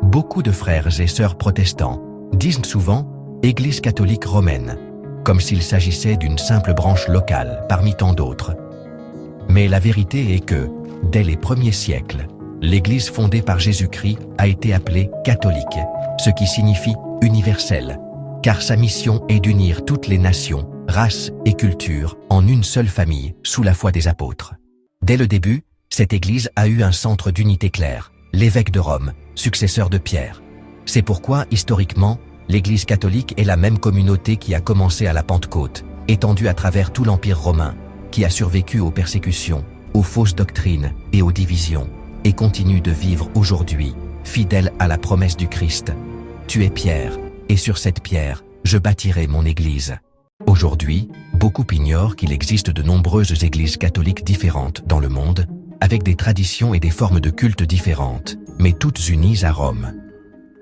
Beaucoup de frères et sœurs protestants disent souvent « Église catholique romaine », comme s'il s'agissait d'une simple branche locale parmi tant d'autres. Mais la vérité est que, dès les premiers siècles, l'Église fondée par Jésus-Christ a été appelée catholique, ce qui signifie universelle, car sa mission est d'unir toutes les nations, races et cultures en une seule famille sous la foi des apôtres. Dès le début, cette Église a eu un centre d'unité clair, l'évêque de Rome, successeur de Pierre. C'est pourquoi, historiquement, l'Église catholique est la même communauté qui a commencé à la Pentecôte, étendue à travers tout l'Empire romain, qui a survécu aux persécutions, aux fausses doctrines et aux divisions, et continue de vivre aujourd'hui, fidèle à la promesse du Christ. « Tu es Pierre, et sur cette pierre, je bâtirai mon Église. » Aujourd'hui, beaucoup ignorent qu'il existe de nombreuses églises catholiques différentes dans le monde, avec des traditions et des formes de culte différentes, mais toutes unies à Rome.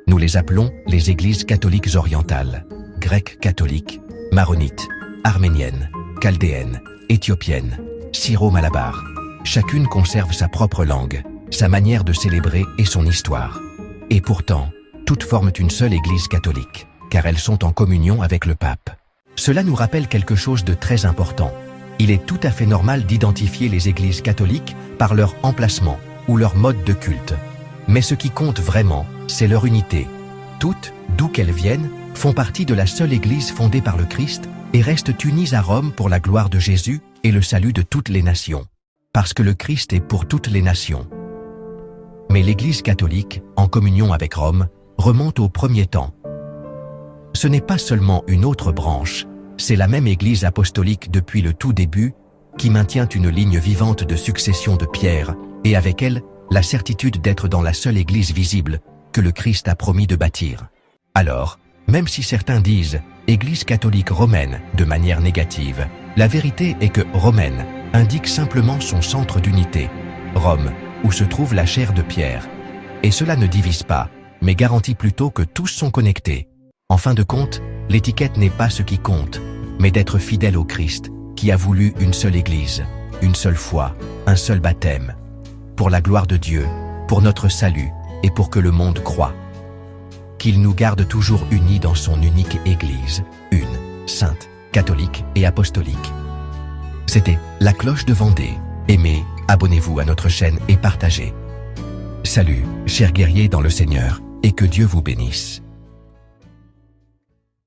Nous les appelons les églises catholiques orientales, grecques catholiques, maronites, arméniennes, chaldéennes, éthiopiennes, syro-malabares. Chacune conserve sa propre langue, sa manière de célébrer et son histoire. Et pourtant, toutes forment une seule église catholique, car elles sont en communion avec le pape. Cela nous rappelle quelque chose de très important. Il est tout à fait normal d'identifier les églises catholiques par leur emplacement ou leur mode de culte. Mais ce qui compte vraiment, c'est leur unité. Toutes, d'où qu'elles viennent, font partie de la seule Église fondée par le Christ et restent unies à Rome pour la gloire de Jésus et le salut de toutes les nations. Parce que le Christ est pour toutes les nations. Mais l'Église catholique, en communion avec Rome, remonte au premier temps. Ce n'est pas seulement une autre branche, c'est la même Église apostolique depuis le tout début qui maintient une ligne vivante de succession de Pierre et avec elle, la certitude d'être dans la seule Église visible que le Christ a promis de bâtir. Alors, même si certains disent « Église catholique romaine » de manière négative, la vérité est que « romaine » indique simplement son centre d'unité, Rome, où se trouve la chair de Pierre. Et cela ne divise pas, mais garantit plutôt que tous sont connectés. En fin de compte, l'étiquette n'est pas ce qui compte, mais d'être fidèle au Christ, qui a voulu une seule Église, une seule foi, un seul baptême. Pour la gloire de Dieu, pour notre salut et pour que le monde croie. Qu'il nous garde toujours unis dans son unique Église, une, sainte, catholique et apostolique. C'était La Cloche de Vendée. Aimez, abonnez-vous à notre chaîne et partagez. Salut, chers guerriers dans le Seigneur, et que Dieu vous bénisse.